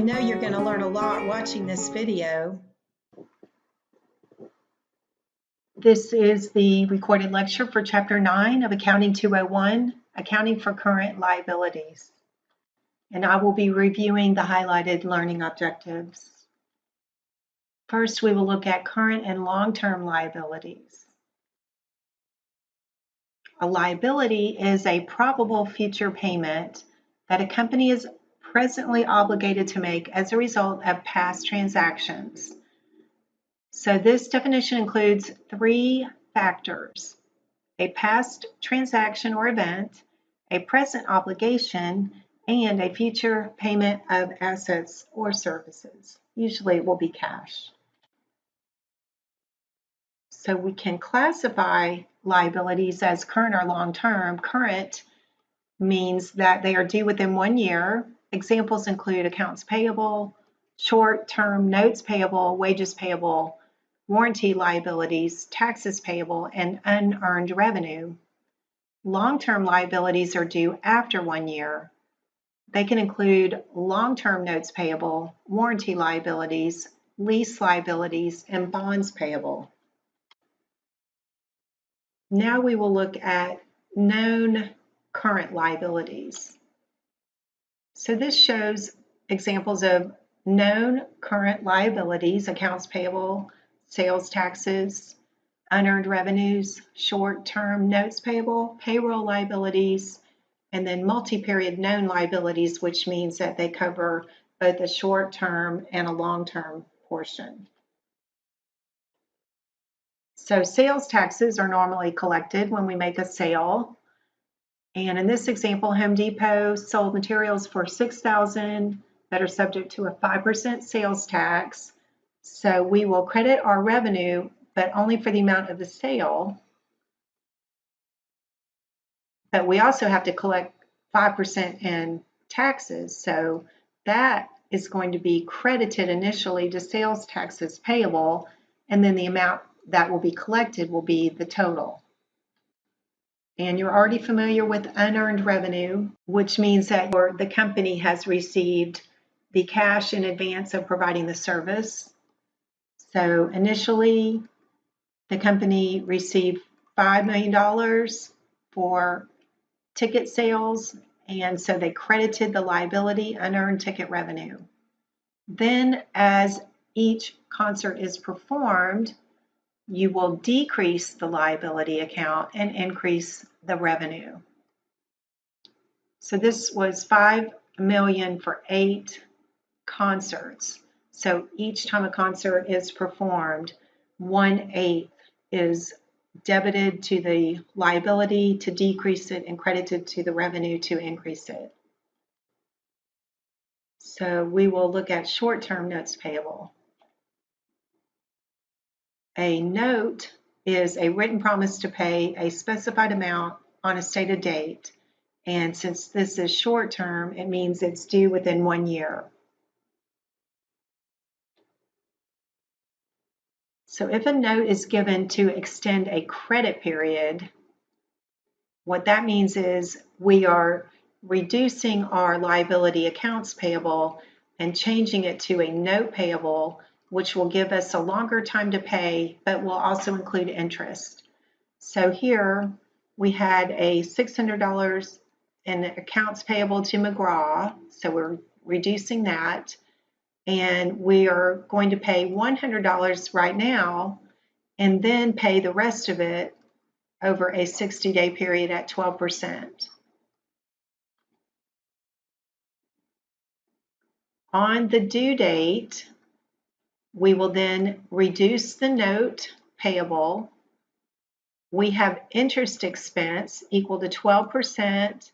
know you're going to learn a lot watching this video. This is the recorded lecture for Chapter 9 of Accounting 201, Accounting for Current Liabilities. And I will be reviewing the highlighted learning objectives. First, we will look at current and long-term liabilities. A liability is a probable future payment that a company is presently obligated to make as a result of past transactions. So this definition includes three factors: a past transaction or event, a present obligation, and a future payment of assets or services. Usually it will be cash. So we can classify liabilities as current or long-term. Current means that they are due within 1 year. Examples include accounts payable, short-term notes payable, wages payable, warranty liabilities, taxes payable, and unearned revenue. Long-term liabilities are due after 1 year. They can include long-term notes payable, warranty liabilities, lease liabilities, and bonds payable. Now we will look at known current liabilities. So this shows examples of known current liabilities: accounts payable, sales taxes, unearned revenues, short-term notes payable, payroll liabilities, and then multi-period known liabilities, which means that they cover both a short-term and a long-term portion. So sales taxes are normally collected when we make a sale. And in this example, Home Depot sold materials for $6,000 that are subject to a 5% sales tax. So we will credit our revenue, but only for the amount of the sale. But we also have to collect 5% in taxes. So that is going to be credited initially to sales taxes payable, and then the amount that will be collected will be the total. And you're already familiar with unearned revenue, which means that the company has received the cash in advance of providing the service. So initially, the company received $5 million for ticket sales, and so they credited the liability unearned ticket revenue. Then, as each concert is performed, you will decrease the liability account and increase the revenue. So this was $5 million for 8 concerts. So each time a concert is performed, 1/8 is debited to the liability to decrease it and credited to the revenue to increase it. So we will look at short-term notes payable. A note is a written promise to pay a specified amount on a stated date. And since this is short term, it means it's due within 1 year. So if a note is given to extend a credit period, what that means is we are reducing our liability accounts payable and changing it to a note payable, which will give us a longer time to pay, but will also include interest. So here we had a $600 in accounts payable to McGraw, so we're reducing that, and we are going to pay $100 right now and then pay the rest of it over a 60-day period at 12%. On the due date, we will then reduce the note payable. We have interest expense equal to 12%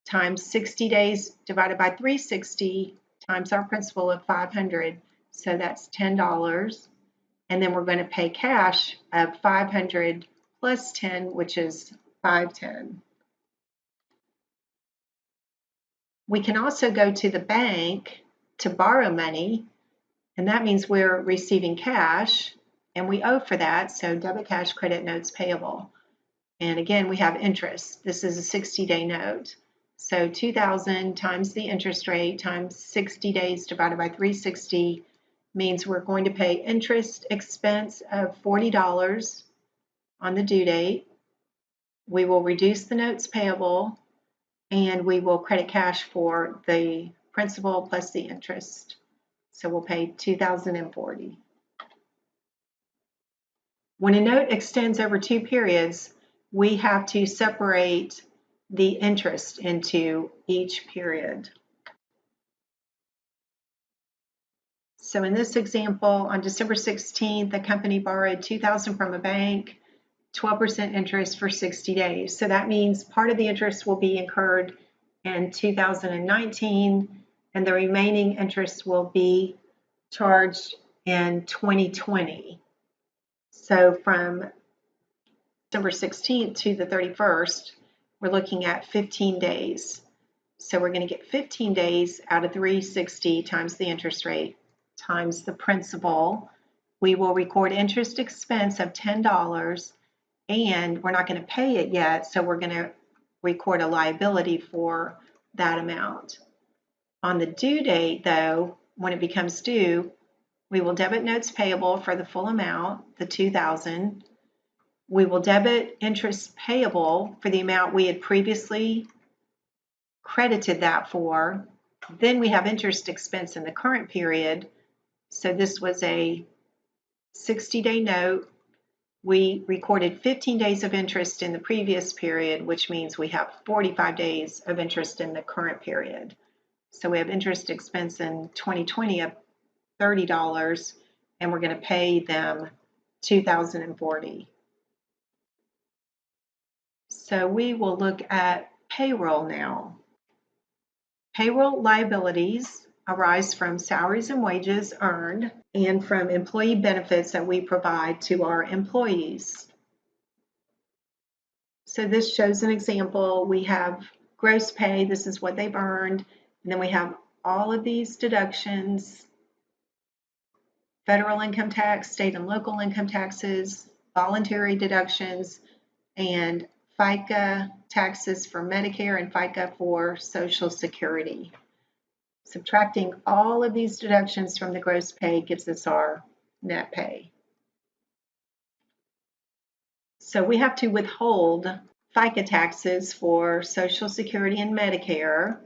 times 60 days divided by 360 times our principal of $500. So that's $10. And then we're going to pay cash of $500 plus 10, which is $510. We can also go to the bank to borrow money, and that means we're receiving cash and we owe for that, so debit cash, credit notes payable. And again, we have interest. This is a 60-day note. So 2,000 times the interest rate times 60 days divided by 360 means we're going to pay interest expense of $40 on the due date. We will reduce the notes payable, and we will credit cash for the principal plus the interest. So we'll pay $2,040. When a note extends over 2 periods, we have to separate the interest into each period. So in this example, on December 16th, the company borrowed $2,000 from a bank, 12% interest for 60 days. So that means part of the interest will be incurred in 2019, and the remaining interest will be charged in 2020. So from December 16th to the 31st, we're looking at 15 days. So we're going to get 15 days out of 360 times the interest rate times the principal. We will record interest expense of $10, and we're not going to pay it yet, so we're going to record a liability for that amount. On the due date, though, when it becomes due, we will debit notes payable for the full amount, the $2,000. We will debit interest payable for the amount we had previously credited that for. Then we have interest expense in the current period. So this was a 60-day note. We recorded 15 days of interest in the previous period, which means we have 45 days of interest in the current period. So we have interest expense in 2020 of $30, and we're going to pay them $2,040. So we will look at payroll now. Payroll liabilities arise from salaries and wages earned and from employee benefits that we provide to our employees. So this shows an example. We have gross pay, this is what they've earned, and then we have all of these deductions: federal income tax, state and local income taxes, voluntary deductions, and FICA taxes for Medicare and FICA for Social Security. Subtracting all of these deductions from the gross pay gives us our net pay. So we have to withhold FICA taxes for Social Security and Medicare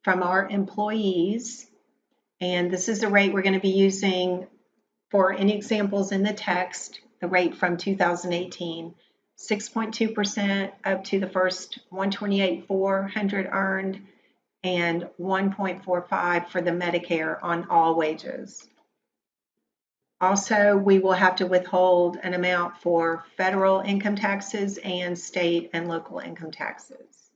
from our employees. And this is the rate we're going to be using for any examples in the text, the rate from 2018. 6.2% up to the first 128,400 earned, and 1.45 for the Medicare on all wages. Also, we will have to withhold an amount for federal income taxes and state and local income taxes.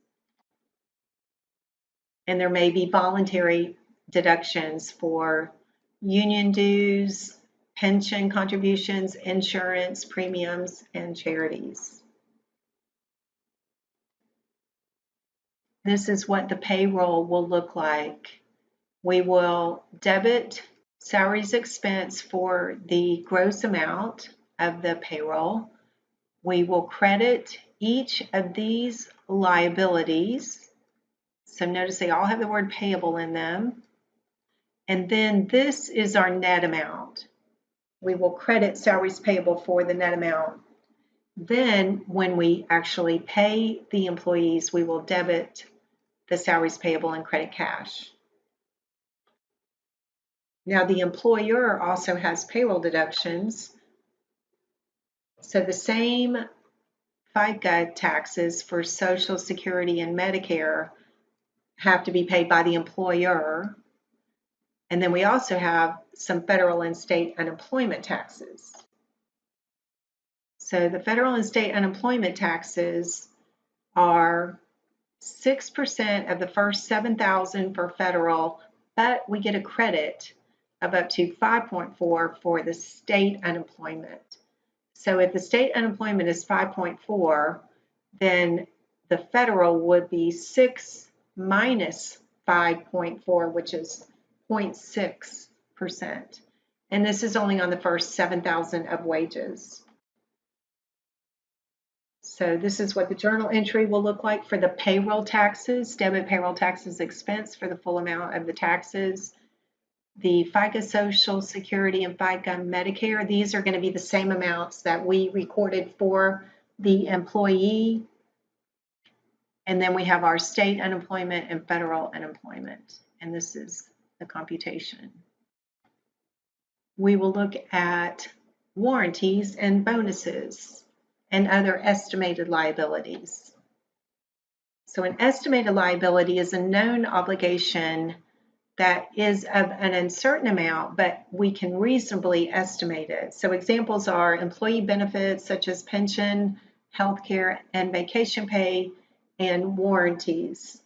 And there may be voluntary deductions for union dues, pension contributions, insurance premiums, and charities. This is what the payroll will look like. We will debit salaries expense for the gross amount of the payroll. We will credit each of these liabilities. So notice they all have the word payable in them. And then this is our net amount. We will credit salaries payable for the net amount. Then when we actually pay the employees, we will debit the salaries payable and credit cash. Now the employer also has payroll deductions. So the same FICA taxes for Social Security and Medicare have to be paid by the employer. And then we also have some federal and state unemployment taxes. So the federal and state unemployment taxes are 6% of the first $7,000 for federal, but we get a credit of up to 5.4 for the state unemployment. So if the state unemployment is 5.4, then the federal would be 6 minus 5.4, which is 0.6%. And this is only on the first 7,000 of wages. So this is what the journal entry will look like for the payroll taxes, debit payroll taxes expense for the full amount of the taxes. The FICA Social Security and FICA Medicare, these are going to be the same amounts that we recorded for the employee. And then we have our state unemployment and federal unemployment. And this is the computation. We will look at warranties and bonuses and other estimated liabilities. So an estimated liability is a known obligation that is of an uncertain amount, but we can reasonably estimate it. So examples are employee benefits such as pension, healthcare, and vacation pay, and warranties.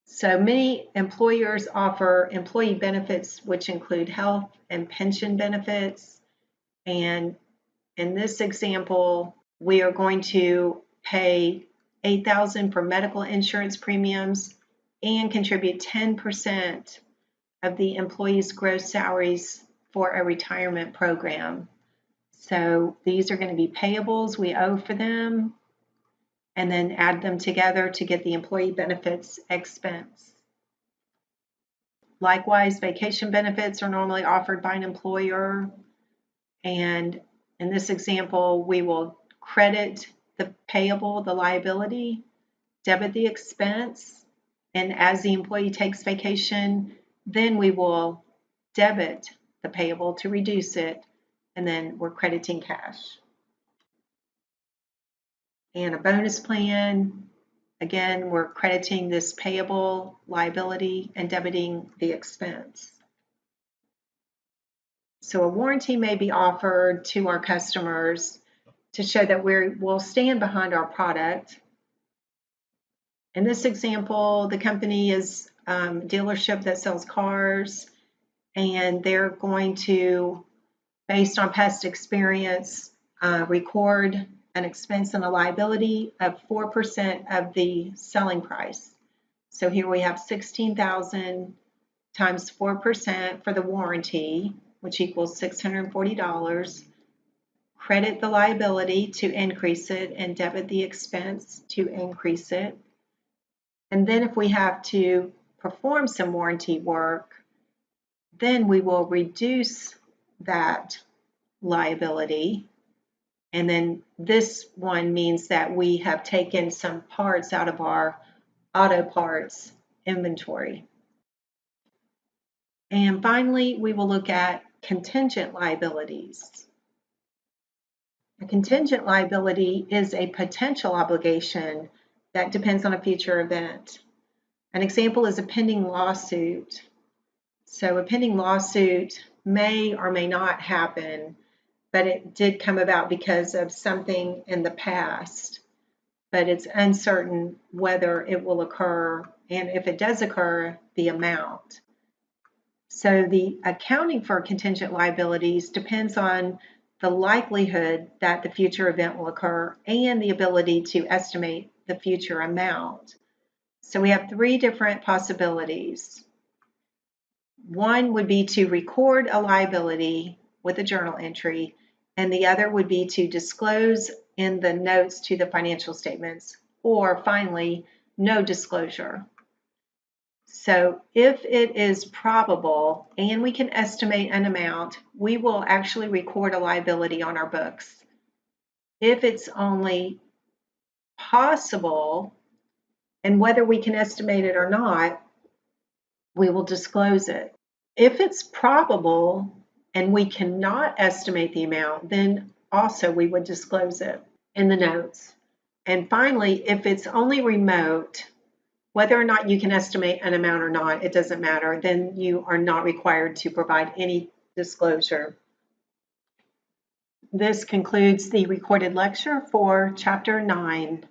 So many employers offer employee benefits, which include health and pension benefits. And in this example, we are going to pay $8,000 for medical insurance premiums and contribute 10% of the employee's gross salaries for a retirement program. So these are going to be payables we owe for them, and then add them together to get the employee benefits expense. Likewise, vacation benefits are normally offered by an employer, and in this example, we will credit the payable, the liability, debit the expense, and as the employee takes vacation, then we will debit the payable to reduce it, and then we're crediting cash. And a bonus plan, again, we're crediting this payable liability and debiting the expense. So a warranty may be offered to our customers to show that we'll stand behind our product. In this example, the company is a dealership that sells cars, and they're going to, based on past experience, record an expense and a liability of 4% of the selling price. So here we have $16,000 times 4% for the warranty, which equals $640. Credit the liability to increase it and debit the expense to increase it. And then if we have to perform some warranty work, then we will reduce that liability. And then this one means that we have taken some parts out of our auto parts inventory. And finally, we will look at contingent liabilities. A contingent liability is a potential obligation that depends on a future event. An example is a pending lawsuit. So a pending lawsuit may or may not happen, but it did come about because of something in the past. But it's uncertain whether it will occur, and if it does occur, the amount. So the accounting for contingent liabilities depends on the likelihood that the future event will occur and the ability to estimate the future amount. So we have three different possibilities. One would be to record a liability with a journal entry, and the other would be to disclose in the notes to the financial statements, or finally, no disclosure. So if it is probable and we can estimate an amount, we will actually record a liability on our books. If it's only possible, and whether we can estimate it or not, we will disclose it. If it's probable and we cannot estimate the amount, then also we would disclose it in the notes. And finally, if it's only remote, whether or not you can estimate an amount or not, it doesn't matter. Then you are not required to provide any disclosure. This concludes the recorded lecture for Chapter 9.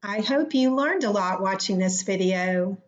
I hope you learned a lot watching this video.